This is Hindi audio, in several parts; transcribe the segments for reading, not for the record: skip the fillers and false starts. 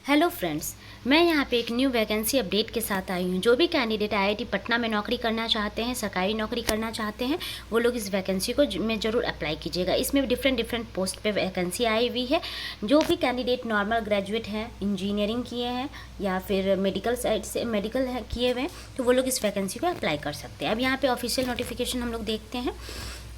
हेलो फ्रेंड्स, मैं यहाँ पे एक न्यू वैकेंसी अपडेट के साथ आई हूँ। जो भी कैंडिडेट आईआईटी पटना में नौकरी करना चाहते हैं, सरकारी नौकरी करना चाहते हैं, वो लोग इस वैकेंसी को में ज़रूर अप्लाई कीजिएगा। इसमें डिफरेंट पोस्ट पे वैकेंसी आई हुई है। जो भी कैंडिडेट नॉर्मल ग्रेजुएट हैं, इंजीनियरिंग किए हैं या फिर मेडिकल साइड से मेडिकल किए हुए हैं, तो वो लोग इस वैकेंसी को अप्लाई कर सकते हैं। अब यहाँ पर ऑफिशियल नोटिफिकेशन हम लोग देखते हैं।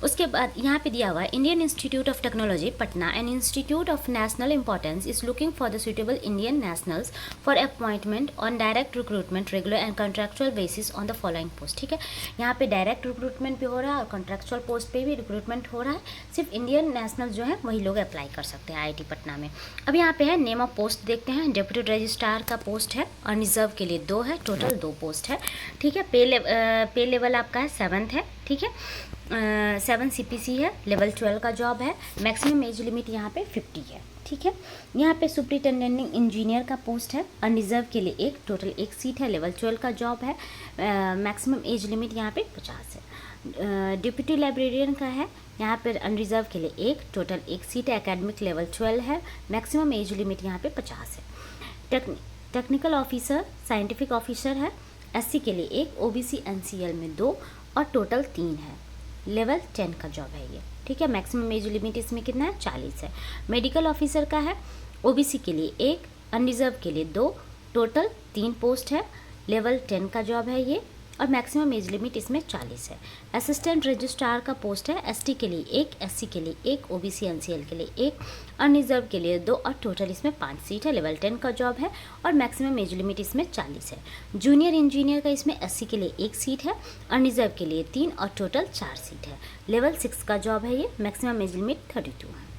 उसके बाद यहाँ पे दिया हुआ है, Indian institute of technology Patna and institute of national importance is looking for the suitable Indian nationals for appointment on direct recruitment regular and contractual basis on the following post. ठीक है, यहाँ पे डायरेक्ट रिक्रूटमेंट भी हो रहा है और कॉन्ट्रैक्चुअल पोस्ट पे भी रिक्रूटमेंट हो रहा है। सिर्फ इंडियन नेशनल जो है वही लोग अप्लाई कर सकते हैं आईआईटी पटना में। अब यहाँ पे है नेम ऑफ पोस्ट देखते हैं। डिप्यूटी रजिस्ट्रार का पोस्ट है और रिजर्व के लिए 2 है, टोटल 2 पोस्ट है। ठीक है, पे लेवल आपका है 7th है। ठीक है, 7 CPC है, लेवल 12 का जॉब है। मैक्सिमम एज लिमिट यहाँ पे 50 है। ठीक है, यहाँ पे सुपरिटेंडेंटिंग इंजीनियर का पोस्ट है और रिजर्व के लिए टोटल 1 सीट है, लेवल 12 का जॉब है। मैक्सिमम एज लिमिट यहाँ पे 50 है। डिप्यूटी लाइब्रेरियन का है, यहाँ पर अनरिजर्व के लिए टोटल 1 सीट है, एकेडमिक लेवल 12 है। मैक्सिमम एज लिमिट यहाँ पे 50 है। टेक्निकल ऑफिसर साइंटिफिक ऑफिसर है, SC के लिए 1, OBC NCL में 2 और टोटल 3 है। लेवल 10 का जॉब है ये। ठीक है, मैक्सिमम एज लिमिट इसमें कितना है, 40 है। मेडिकल ऑफिसर का है, OBC के लिए 1, अनरिजर्व के लिए 2, टोटल 3 पोस्ट है। लेवल 10 का जॉब है ये और मैक्सिमम एज लिमिट इसमें 40 है। असिस्टेंट रजिस्ट्रार का पोस्ट है, ST के लिए 1, SC के लिए 1, OBC NCL के लिए 1, अनरिजर्व के लिए 2 और टोटल इसमें 5 सीट है। लेवल 10 का जॉब है और मैक्सिमम एज लिमिट इसमें 40 है। जूनियर इंजीनियर का इसमें SC के लिए 1 सीट है, अनरिजर्व के लिए 3 और टोटल 4 सीट है। लेवल 6 का जॉब है ये, मैक्सिमम एज लिमिट 32 है।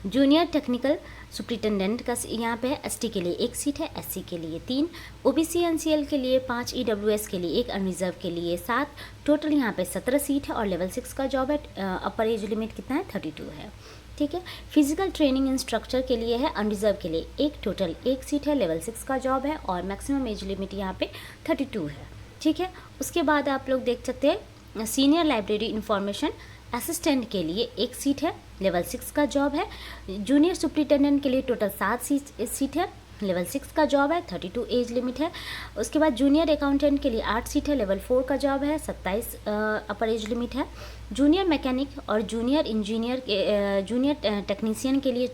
जूनियर टेक्निकल सुप्रिटेंडेंट का यहाँ पे है, ST के लिए 1 सीट है, SC के लिए 3, OBC NCL के लिए 5, EWS के लिए 1, अनरिजर्व के लिए 7, टोटल यहाँ पे 17 सीट है और लेवल 6 का जॉब है। अपर एज लिमिट कितना है, 32 है। ठीक है, फिजिकल ट्रेनिंग इंस्ट्रक्टर के लिए है, अनरिजर्व के लिए 1, टोटल 1 सीट है, लेवल 6 का जॉब है और मैक्सिमम एज लिमिट यहाँ पे 32 है। ठीक है, उसके बाद आप लोग देख सकते हैं सीनियर लाइब्रेरी इंफॉर्मेशन असिस्टेंट के लिए 1 सीट है, लेवल 6 का जॉब है। जूनियर सुप्रिटेंडेंट के लिए टोटल 7 सीट है, लेवल 6 का जॉब है, 32 एज लिमिट है। उसके बाद जूनियर अकाउंटेंट के लिए 8 सीट है, लेवल 4 का जॉब है, 27 अपर एज लिमिट है। जूनियर मैकेनिक और जूनियर इंजीनियर के जूनियर टेक्नीशियन के लिए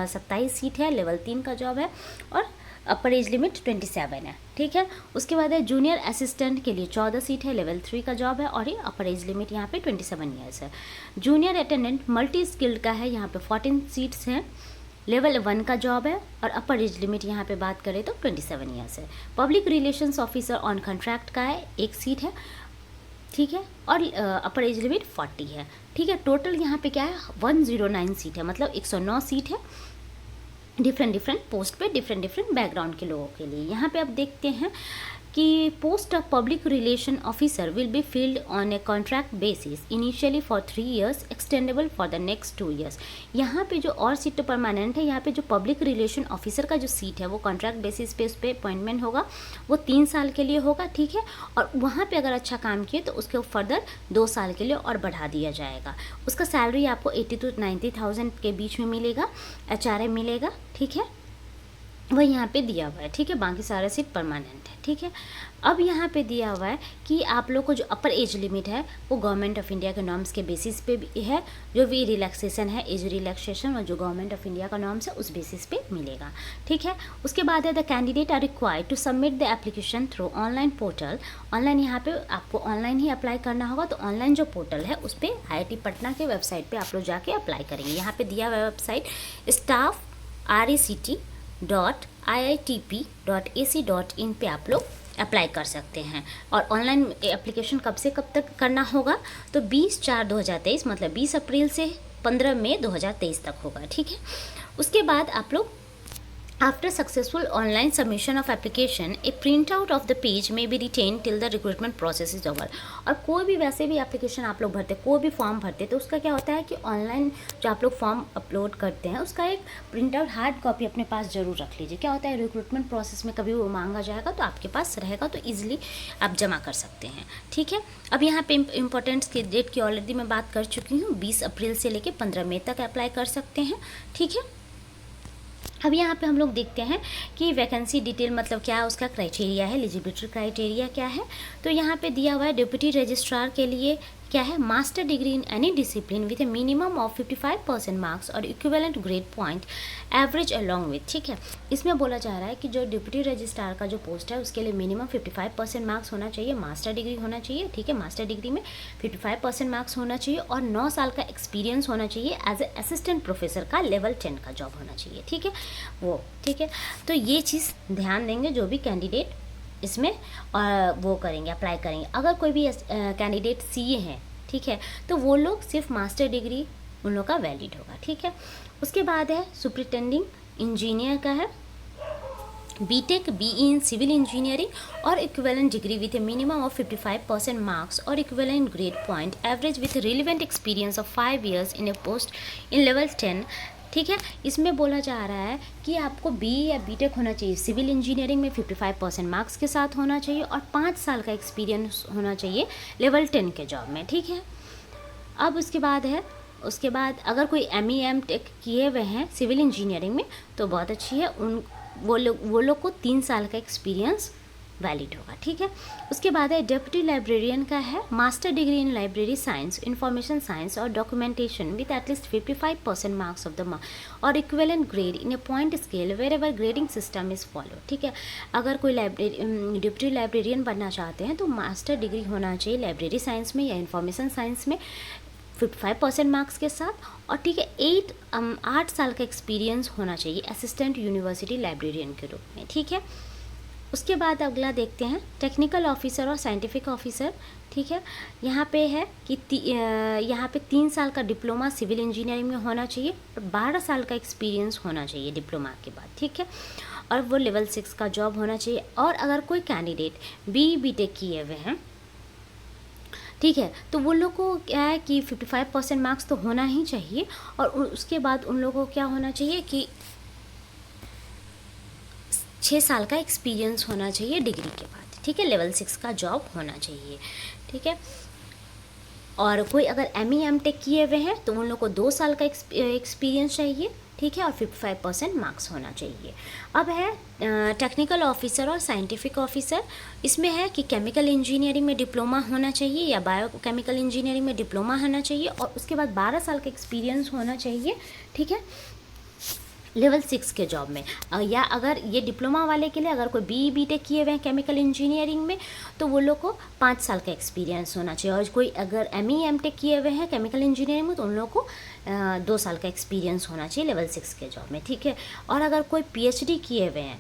27 सीट है, लेवल 3 का जॉब है और अपर एज लिमिट 27 है। ठीक है, उसके बाद है जूनियर असिस्टेंट के लिए 14 सीट है, लेवल 3 का जॉब है और ये अपर एज लिमिट यहाँ पे 27 ईयर्स है। जूनियर अटेंडेंट मल्टी स्किल्ड का है, यहाँ पे 14 सीट्स हैं, लेवल 1 का जॉब है और अपर एज लिमिट यहाँ पे बात करें तो 27 ईयर्स है। Public relations officer on contract का है, 1 सीट है। ठीक है, और अपर एज लिमिट 40 है। ठीक है, टोटल यहाँ पे क्या है, 109 सीट है, मतलब 109 सीट है। डिफरेंट पोस्ट पे डिफरेंट बैकग्राउंड के लोगों के लिए। यहाँ पे अब देखते हैं कि post of public relation officer will be filled on a contract basis initially for 3 years extendable for the next 2 years. यहाँ पे जो और सीट तो परमानेंट है, यहाँ पे जो पब्लिक रिलेशन ऑफिसर का जो सीट है वो कॉन्ट्रैक्ट बेसिस पे उस पर अपॉइंटमेंट होगा, वो 3 साल के लिए होगा। ठीक है, और वहाँ पे अगर अच्छा काम किए तो उसके फर्दर 2 साल के लिए और बढ़ा दिया जाएगा। उसका सैलरी आपको 80 to 90,000 के बीच में मिलेगा, HRA मिलेगा। ठीक है, वह यहाँ पे दिया हुआ है। ठीक है, बाकी सारा सीट परमानेंट है। ठीक है, अब यहाँ पे दिया हुआ है कि आप लोग को जो अपर एज लिमिट है वो गवर्नमेंट ऑफ इंडिया के नॉर्म्स के बेसिस पे भी है। जो भी रिलैक्सेशन है, एज रिलैक्सेशन, और जो गवर्नमेंट ऑफ इंडिया का नॉर्म्स है उस बेसिस पे मिलेगा। ठीक है, उसके बाद है the candidate are required to submit the application through online portal. Online यहाँ पे आपको ऑनलाइन ही अप्लाई करना होगा, तो ऑनलाइन जो पोर्टल है उस पर IIT पटना के वेबसाइट पर आप लोग जाके अप्लाई करेंगे। यहाँ पे दिया हुआ वेबसाइट staff.RACT.IITP.AC.in पे आप लोग अप्लाई कर सकते हैं। और ऑनलाइन एप्लीकेशन कब से कब तक करना होगा, तो 20/4/2023 मतलब 20 अप्रैल से 15 मई 2023 तक होगा। ठीक है, उसके बाद आप लोग after successful online submission of application a print out of the page may be retain till the recruitment process is over. और कोई भी वैसे भी एप्लीकेशन आप लोग भरते, कोई भी फॉर्म भरते, तो उसका क्या होता है कि ऑनलाइन जो आप लोग फॉर्म अपलोड करते हैं उसका एक प्रिंट आउट हार्ड कॉपी अपने पास जरूर रख लीजिए। क्या होता है, रिक्रूटमेंट प्रोसेस में कभी वो मांगा जाएगा तो आपके पास रहेगा, तो ईजिली आप जमा कर सकते हैं। ठीक है, अब यहाँ पे इंपॉर्टेंट की डेट की ऑलरेडी मैं बात कर चुकी हूँ, 20 अप्रैल से लेकर 15 मई तक अप्लाई कर सकते हैं। ठीक है, अब यहाँ पे हम लोग देखते हैं कि वैकेंसी डिटेल मतलब क्या है, उसका क्राइटेरिया है, एलिजिबिलिटी क्राइटेरिया क्या है। तो यहाँ पे दिया हुआ है डिप्टी रजिस्ट्रार के लिए क्या है, master degree in any discipline with a minimum of 55% marks और equivalent grade point average along with, ठीक है। इसमें बोला जा रहा है कि जो डिप्टी रजिस्ट्रार का जो पोस्ट है उसके लिए मिनिमम 55% मार्क्स होना चाहिए, मास्टर डिग्री होना चाहिए, ठीक है। मास्टर डिग्री में 55% मार्क्स होना चाहिए और 9 साल का एक्सपीरियंस होना चाहिए एज ए असिस्टेंट प्रोफेसर का, लेवल 10 का जॉब होना चाहिए, ठीक है वो, ठीक है। तो ये चीज़ ध्यान देंगे जो भी कैंडिडेट इसमें वो करेंगे, अप्लाई करेंगे। अगर कोई भी कैंडिडेट सीए हैं, ठीक है, तो वो लोग सिर्फ मास्टर डिग्री उन लोग का वैलिड होगा, ठीक है। उसके बाद है सुपरिटेंडिंग इंजीनियर का है BTech BE in civil engineering और equivalent degree with a minimum of 55% marks और equivalent grade point average with relevant experience of 5 years in a post in level 10, ठीक है। इसमें बोला जा रहा है कि आपको बीई या बीटेक होना चाहिए, सिविल इंजीनियरिंग में 55% मार्क्स के साथ होना चाहिए और 5 साल का एक्सपीरियंस होना चाहिए लेवल 10 के जॉब में, ठीक है। अब उसके बाद अगर कोई एमई एमटेक किए हुए हैं सिविल इंजीनियरिंग में तो बहुत अच्छी है, वो लोग को 3 साल का एक्सपीरियंस वैलिड होगा, ठीक है। उसके बाद है डेप्यूटी लाइब्रेरियन का है master degree in library science, information science और documentation with at least 55% marks of the mark और equivalent grade in a point scale wherever grading system is follow, ठीक है। अगर कोई डेप्यूटी लाइब्रेरियन बनना चाहते हैं तो मास्टर डिग्री होना चाहिए लाइब्रेरी साइंस में या इंफॉर्मेशन साइंस में 55% मार्क्स के साथ और, ठीक है, 8 साल का एक्सपीरियंस होना चाहिए असिस्टेंट यूनिवर्सिटी लाइब्रेरियन के रूप में, ठीक है। उसके बाद अगला देखते हैं टेक्निकल ऑफिसर और साइंटिफिक ऑफिसर, ठीक है। यहाँ पे है कि यहाँ पे 3 साल का डिप्लोमा सिविल इंजीनियरिंग में होना चाहिए और 12 साल का एक्सपीरियंस होना चाहिए डिप्लोमा के बाद, ठीक है। और वो लेवल 6 का जॉब होना चाहिए। और अगर कोई कैंडिडेट बीटेक किए हुए हैं, ठीक है, तो वो लोग को क्या है कि 55% मार्क्स तो होना ही चाहिए और उसके बाद उन लोगों को क्या होना चाहिए कि 6 साल का एक्सपीरियंस होना चाहिए डिग्री के बाद, ठीक है। लेवल 6 का जॉब होना चाहिए, ठीक है। और कोई अगर एमई एमटेक किए हुए हैं तो उन लोग को 2 साल का एक्सपीरियंस चाहिए, ठीक है, और 55% मार्क्स होना चाहिए। अब है टेक्निकल ऑफिसर और साइंटिफिक ऑफिसर। इसमें है कि केमिकल इंजीनियरिंग में डिप्लोमा होना चाहिए या बायोकेमिकल इंजीनियरिंग में डिप्लोमा होना चाहिए और उसके बाद 12 साल का एक्सपीरियंस होना चाहिए, ठीक है, लेवल 6 के जॉब में। या अगर ये डिप्लोमा वाले के लिए अगर कोई बीटेक किए हुए हैं केमिकल इंजीनियरिंग में तो वो लोग को 5 साल का एक्सपीरियंस होना चाहिए और कोई अगर एमई एमटेक किए हुए हैं केमिकल इंजीनियरिंग में तो उन लोग को 2 साल का एक्सपीरियंस होना चाहिए लेवल 6 के जॉब में, ठीक है। और अगर कोई पीएचडी किए हुए हैं,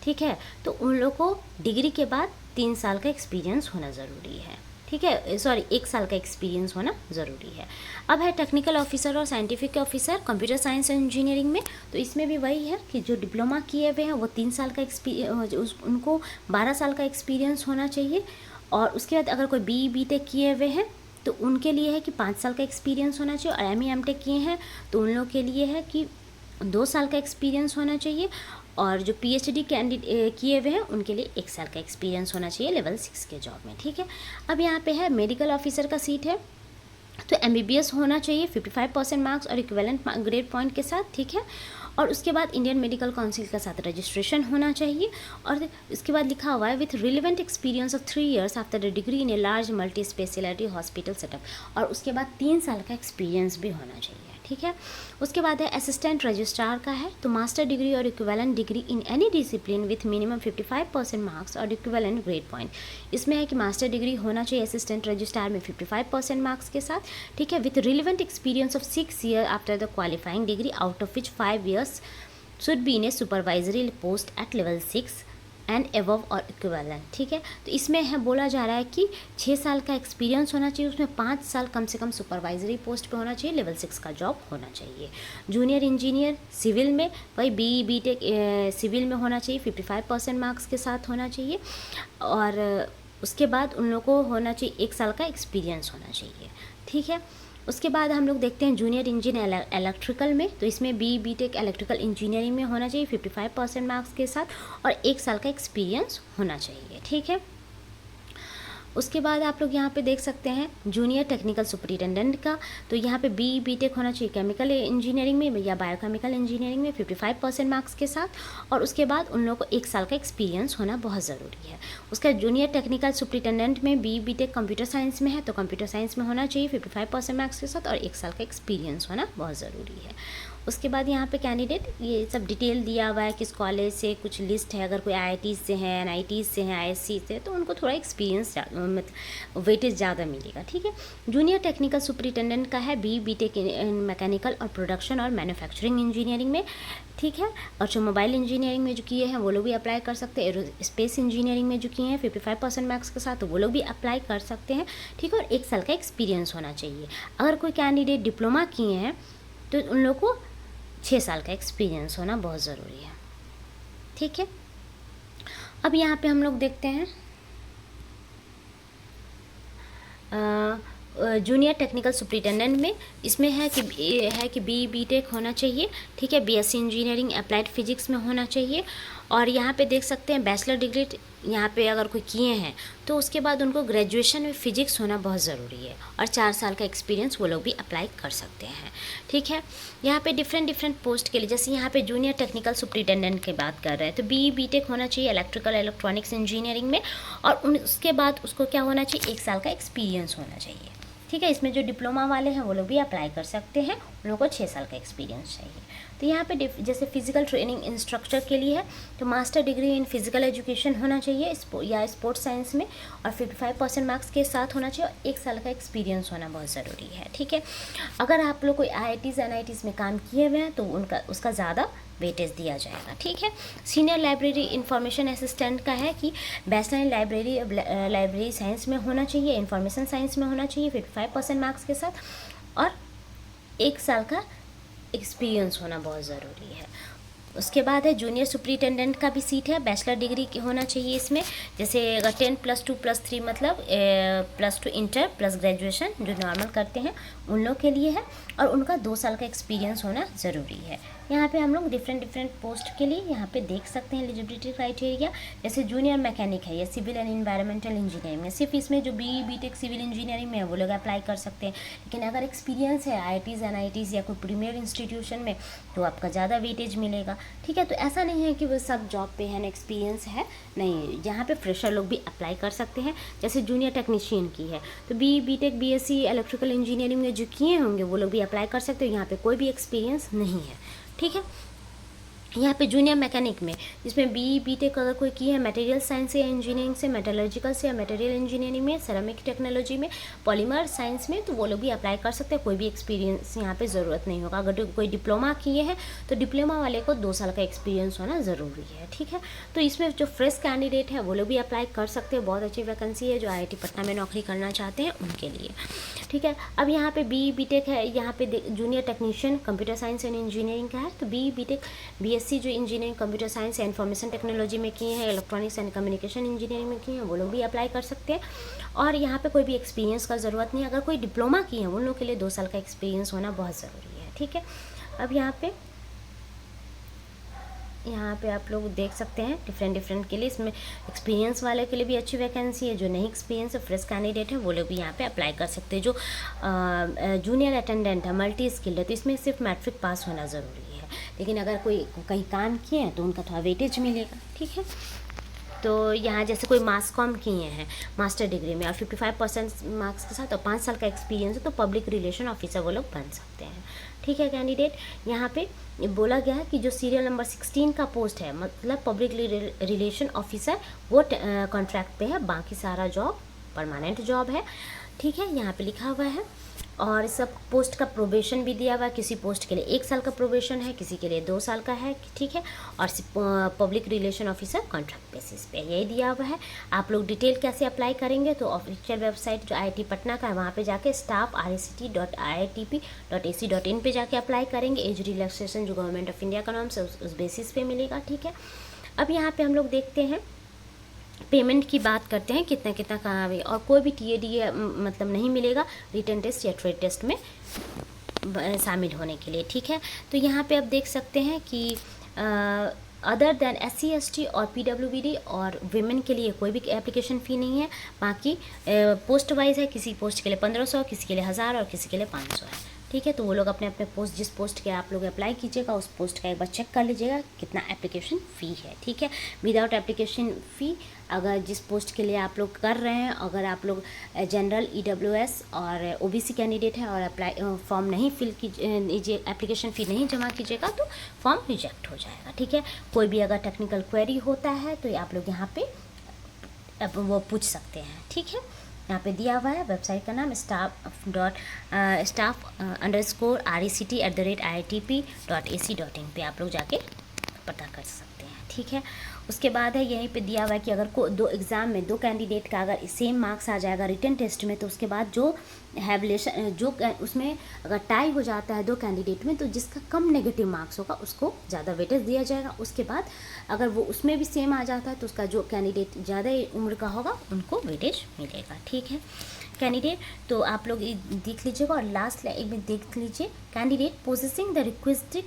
ठीक है, तो उन लोग को डिग्री के बाद 3 साल का एक्सपीरियंस होना ज़रूरी है, ठीक है, सॉरी 1 साल का एक्सपीरियंस होना ज़रूरी है। अब है टेक्निकल ऑफिसर और scientific officer computer science and engineering में। तो इसमें भी वही है कि जो डिप्लोमा किए हुए हैं वो 3 साल का उनको 12 साल का एक्सपीरियंस होना चाहिए और उसके बाद अगर कोई बीटेक किए हुए हैं तो उनके लिए है कि 5 साल का एक्सपीरियंस होना चाहिए और एमई एमटेक किए हैं तो उन लोग के लिए है कि 2 साल का एक्सपीरियंस होना चाहिए और जो पीएचडी कैंडिडेट किए हुए हैं उनके लिए 1 साल का एक्सपीरियंस होना चाहिए लेवल 6 के जॉब में, ठीक है। अब यहाँ पे है मेडिकल ऑफिसर का सीट है तो एमबीबीएस होना चाहिए 55% मार्क्स और इक्विवेलेंट ग्रेड पॉइंट के साथ, ठीक है। और उसके बाद इंडियन मेडिकल काउंसिल के साथ रजिस्ट्रेशन होना चाहिए और इसके बाद लिखा हुआ है with relevant experience of 3 years after the degree in a large multi speciality hospital setup और उसके बाद 3 साल का एक्सपीरियंस भी होना चाहिए, ठीक है। उसके बाद है असिस्टेंट रजिस्ट्रार का है तो मास्टर डिग्री और equivalent degree in any discipline with minimum 55% marks और इक्विवेलेंट ग्रेड पॉइंट। इसमें है कि मास्टर डिग्री होना चाहिए असिस्टेंट रजिस्ट्रार में 55% मार्क्स के साथ, ठीक है, with relevant experience of 6 years after the qualifying degree out of which 5 years should be in A supervisory post at level 6 and above और इक्विवेलेंट, ठीक है। तो इसमें है बोला जा रहा है कि 6 साल का एक्सपीरियंस होना चाहिए, उसमें 5 साल कम से कम सुपरवाइजरी पोस्ट पे होना चाहिए, लेवल 6 का जॉब होना चाहिए। जूनियर इंजीनियर सिविल में वही बीटेक सिविल में होना चाहिए 55% मार्क्स के साथ होना चाहिए और उसके बाद उन लोगों को होना चाहिए 1 साल का एक्सपीरियंस होना चाहिए, ठीक है। उसके बाद हम लोग देखते हैं जूनियर इंजीनियर इलेक्ट्रिकल में तो इसमें बीटेक इलेक्ट्रिकल इंजीनियरिंग में होना चाहिए 55% मार्क्स के साथ और 1 साल का एक्सपीरियंस होना चाहिए, ठीक है। उसके बाद आप लोग यहाँ पे देख सकते हैं जूनियर टेक्निकल सुपरिटेंडेंट का, तो यहाँ पे BE-BTech होना चाहिए केमिकल इंजीनियरिंग में या बायोकेमिकल इंजीनियरिंग में 55% मार्क्स के साथ, और उसके बाद उन लोगों को 1 साल का एक्सपीरियंस होना बहुत ज़रूरी है। उसका जूनियर टेक्निकल सुपरिटेंडेंट में BE-BTech कंप्यूटर साइंस में है, तो कंप्यूटर साइंस में होना चाहिए 55% मार्क्स के साथ और 1 साल का एक्सपीरियंस होना बहुत ज़रूरी है। उसके बाद यहाँ पे कैंडिडेट ये सब डिटेल दिया हुआ है, किस कॉलेज से, कुछ लिस्ट है, अगर कोई IIT से हैं, NIT से हैं, ISC से, तो उनको थोड़ा एक्सपीरियंस मतलब वेटेज ज़्यादा मिलेगा, ठीक है। जूनियर टेक्निकल सुपरिटेंडेंट का है BE-BTech इन मैकेनिकल और प्रोडक्शन और मैन्युफैक्चरिंग इंजीनियरिंग में, ठीक है। और जो मोबाइल इंजीनियरिंग में जो किए हैं वो लोग भी अप्लाई कर सकते हैं। एरोस्पेस इंजीनियरिंग में जो किए हैं 55% मार्क्स के साथ, तो वो लोग भी अप्लाई कर सकते हैं, ठीक है। और 1 साल का एक्सपीरियंस होना चाहिए। अगर कोई कैंडिडेट डिप्लोमा किए हैं तो उन लोग को 6 साल का एक्सपीरियंस होना बहुत ज़रूरी है, ठीक है। अब यहाँ पे हम लोग देखते हैं जूनियर टेक्निकल सुपरिटेंडेंट में, इसमें है कि BE-BTech होना चाहिए, ठीक है। BSc इंजीनियरिंग अप्लाइड फिजिक्स में होना चाहिए। और यहाँ पे देख सकते हैं बैचलर डिग्री यहाँ पे अगर कोई किए हैं तो उसके बाद उनको ग्रेजुएशन में फ़िजिक्स होना बहुत ज़रूरी है, और 4 साल का एक्सपीरियंस वो लोग भी अप्लाई कर सकते हैं, ठीक है। यहाँ पे डिफरेंट पोस्ट के लिए, जैसे यहाँ पे जूनियर टेक्निकल सुपरिटेंडेंट की बात कर रहे हैं, तो BE-BTech होना चाहिए इलेक्ट्रिकल इलेक्ट्रॉनिक्स इंजीनियरिंग में, और उसके बाद उसको क्या होना चाहिए, 1 साल का एक्सपीरियंस होना चाहिए, ठीक है। इसमें जो डिप्लोमा वाले हैं वो लोग भी अप्लाई कर सकते हैं, उन लोगों को 6 साल का एक्सपीरियंस चाहिए। तो यहाँ पे जैसे फिजिकल ट्रेनिंग इंस्ट्रक्टर के लिए है तो master degree in physical education होना चाहिए या स्पोर्ट्स साइंस में, और 55% मार्क्स के साथ होना चाहिए, और 1 साल का एक्सपीरियंस होना बहुत ज़रूरी है, ठीक है। अगर आप लोग कोई IITs NITs में काम किए हुए हैं तो उसका ज़्यादा वेटेज दिया जाएगा, ठीक है। सीनियर लाइब्रेरी इंफॉर्मेशन असिस्टेंट का है कि बैचलर इन लाइब्रेरी साइंस में होना चाहिए, इंफॉर्मेशन साइंस में होना चाहिए 55% मार्क्स के साथ, और 1 साल का एक्सपीरियंस होना बहुत ज़रूरी है। उसके बाद है जूनियर सुपरिटेंडेंट का भी सीट है, बैचलर डिग्री की होना चाहिए इसमें, जैसे अगर 10+2+3 मतलब +2 इंटर प्लस ग्रेजुएशन जो नॉर्मल करते हैं उन लोग के लिए है, और उनका 2 साल का एक्सपीरियंस होना ज़रूरी है। यहाँ पे हम लोग डिफरेंट पोस्ट के लिए यहाँ पे देख सकते हैं एलिजिबिलिटी क्राइटेरिया, जैसे जूनियर मैकेनिक है या सिविल एंड इन्वायरमेंटल इंजीनियरिंग में, सिर्फ इसमें जो BE-BTech सिविल इंजीनियरिंग में है वो लोग अप्लाई कर सकते हैं, लेकिन अगर एक्सपीरियंस है IITs NITs या कोई प्रीमियर इंस्टीट्यूशन में तो आपका ज़्यादा वेटेज मिलेगा, ठीक है। तो ऐसा नहीं है कि वो सब जॉब पे है ना एक्सपीरियंस है, नहीं, यहाँ पे फ्रेशर लोग भी अप्लाई कर सकते हैं। जैसे जूनियर टेक्नीशियन की है तो BE-BTech BSc इलेक्ट्रिकल इंजीनियरिंग में जो किए होंगे वो लोग भी अप्लाई कर सकते हो, यहाँ पे कोई भी एक्सपीरियंस नहीं है, ठीक है। यहाँ पे जूनियर मैकेनिक में जिसमें BE-BTech अगर कोई की है मटेरियल साइंस या इंजीनियरिंग से, मेटलर्जिकल से या मटेरियल इंजीनियरिंग में, सेरामिक टेक्नोलॉजी में, पॉलीमर साइंस में, तो वो लोग भी अप्लाई कर सकते हैं, कोई भी एक्सपीरियंस यहाँ पे ज़रूरत नहीं होगा। अगर कोई डिप्लोमा किए हैं तो डिप्लोमा वाले को 2 साल का एक्सपीरियंस होना ज़रूरी है, ठीक है। तो इसमें जो फ्रेश कैंडिडेट है वो लोग भी अप्लाई कर सकते हैं, बहुत अच्छी वैकेंसी है जो IIT पटना में नौकरी करना चाहते हैं उनके लिए, ठीक है। अब यहाँ पे BE-BTech है, यहाँ पे junior technician computer science and engineering का है, तो BE-BTech BSc जो इंजीनियरिंग कंप्यूटर साइंस या इन्फॉर्मेशन टेक्नोलॉजी में किए हैं, इलेक्ट्रॉनिक्स एंड कम्युनिकेशन इंजीनियरिंग में किए हैं, वो लोग भी अप्लाई कर सकते हैं, और यहाँ पे कोई भी एक्सपीरियंस का ज़रूरत नहीं है। अगर कोई डिप्लोमा किए हैं उन लोगों के लिए 2 साल का एक्सपीरियंस होना बहुत ज़रूरी है, ठीक है। अब यहाँ पे आप लोग देख सकते हैं डिफरेंट के लिए, इसमें एक्सपीरियंस वाले के लिए भी अच्छी वैकेंसी है, जो नहीं एक्सपीरियंस है फ्रेश कैंडिडेट है वो लोग भी यहाँ पे अप्लाई कर सकते हैं। जो जूनियर अटेंडेंट है मल्टी स्किल्ड है तो इसमें सिर्फ मैट्रिक पास होना ज़रूरी है, लेकिन अगर कोई कहीं काम किए हैं तो उनका थोड़ा वेटेज मिलेगा, ठीक है। तो यहाँ जैसे कोई मास कॉम किए हैं मास्टर डिग्री में और 55% मार्क्स के साथ और 5 साल का एक्सपीरियंस है तो पब्लिक रिलेशन ऑफिसर वो लोग बन सकते हैं, ठीक है कैंडिडेट। यहाँ पे बोला गया है कि जो सीरियल नंबर 16 का पोस्ट है मतलब पब्लिक रिलेशन ऑफिसर वो कॉन्ट्रैक्ट पे है, बाकी सारा जॉब परमानेंट जॉब है, ठीक है, यहाँ पे लिखा हुआ है। और सब पोस्ट का प्रोबेशन भी दिया हुआ है, किसी पोस्ट के लिए 1 साल का प्रोबेशन है, किसी के लिए 2 साल का है, ठीक है। और public relation officer contract basis पे यही दिया हुआ है। आप लोग डिटेल कैसे अप्लाई करेंगे तो ऑफिशियल वेबसाइट जो IIT पटना का है वहाँ पे जाके staff.RICT.IITP.AC.in पे जाके अप्लाई करेंगे। एज रिलैक्सेशन जो गवर्नमेंट ऑफ इंडिया का नाम से उस बेसिस पे मिलेगा, ठीक है। अब यहाँ पे हम लोग देखते हैं पेमेंट की बात करते हैं कितना कहाँ आवे, और कोई भी TAD मतलब नहीं मिलेगा रिटन टेस्ट या ट्रेड टेस्ट में शामिल होने के लिए, ठीक है। तो यहाँ पे आप देख सकते हैं कि अदर देन SC ST और PWBD और विमेन के लिए कोई भी एप्लीकेशन फ़ी नहीं है। बाकी पोस्ट वाइज है, किसी पोस्ट के लिए 1500, किसी के लिए 1000 और किसी के लिए 500 है। ठीक है, तो वो लोग अपने अपने पोस्ट, जिस पोस्ट के आप लोग अप्लाई कीजिएगा उस पोस्ट का एक बार चेक कर लीजिएगा कितना एप्लीकेशन फ़ी है। ठीक है, विदाउट एप्लीकेशन फ़ी अगर जिस पोस्ट के लिए आप लोग कर रहे हैं, अगर आप लोग जनरल EWS और OBC कैंडिडेट है और अप्लाई फॉर्म नहीं फिल कीजिए, एप्लीकेशन फ़ी नहीं जमा कीजिएगा तो फॉर्म रिजेक्ट हो जाएगा। ठीक है, कोई भी अगर टेक्निकल क्वेरी होता है तो आप लोग यहाँ पे वो पूछ सकते हैं। ठीक है, यहाँ पे दिया हुआ है वेबसाइट का नाम staff.RECT@iitp.ac.in पे आप लोग जाके पता कर सकते हैं। ठीक है, उसके बाद है यहीं पे दिया हुआ है कि अगर दो एग्ज़ाम में दो कैंडिडेट का अगर सेम मार्क्स आ जाएगा रिटन टेस्ट में, तो उसके बाद जो हैवलेशन जो उसमें अगर टाई हो जाता है दो कैंडिडेट में, तो जिसका कम नेगेटिव मार्क्स होगा उसको ज़्यादा वेटेज दिया जाएगा। उसके बाद अगर वो उसमें भी सेम आ जाता है तो उसका जो कैंडिडेट ज़्यादा उम्र का होगा उनको वेटेज मिलेगा। ठीक है कैंडिडेट, तो आप लोग देख लीजिएगा। और लास्ट एक में देख लीजिए, candidate possessing the requested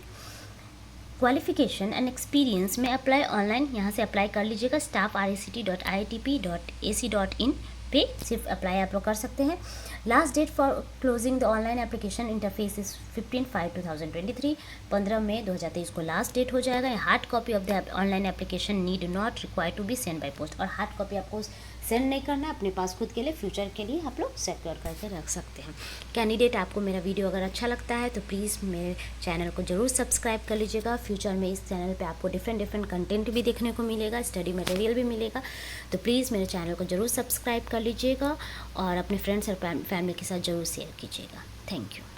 qualification and experience में अप्लाई ऑनलाइन, यहाँ से अप्लाई कर लीजिएगा। staff.RECT.IITP.ac.in पे सिर्फ अप्लाई आप लोग कर सकते हैं। Last date for closing the online application interface is 15/5/2023, 15 मई 2023 को लास्ट डेट हो जाएगा। Hard copy of the online application need not require to be send by post, और हार्ड कॉपी आपको सेंड नहीं करना है, अपने पास खुद के लिए फ्यूचर के लिए आप लोग सिक्योर करके रख सकते हैं। कैंडिडेट, आपको मेरा वीडियो अगर अच्छा लगता है तो प्लीज़ मेरे चैनल को ज़रूर सब्सक्राइब कर लीजिएगा। फ्यूचर में इस चैनल पे आपको डिफरेंट कंटेंट भी देखने को मिलेगा, स्टडी मटेरियल भी मिलेगा, तो प्लीज़ मेरे चैनल को ज़रूर सब्सक्राइब कर लीजिएगा और अपने फ्रेंड्स और फैमिली के साथ ज़रूर शेयर कीजिएगा। Thank you.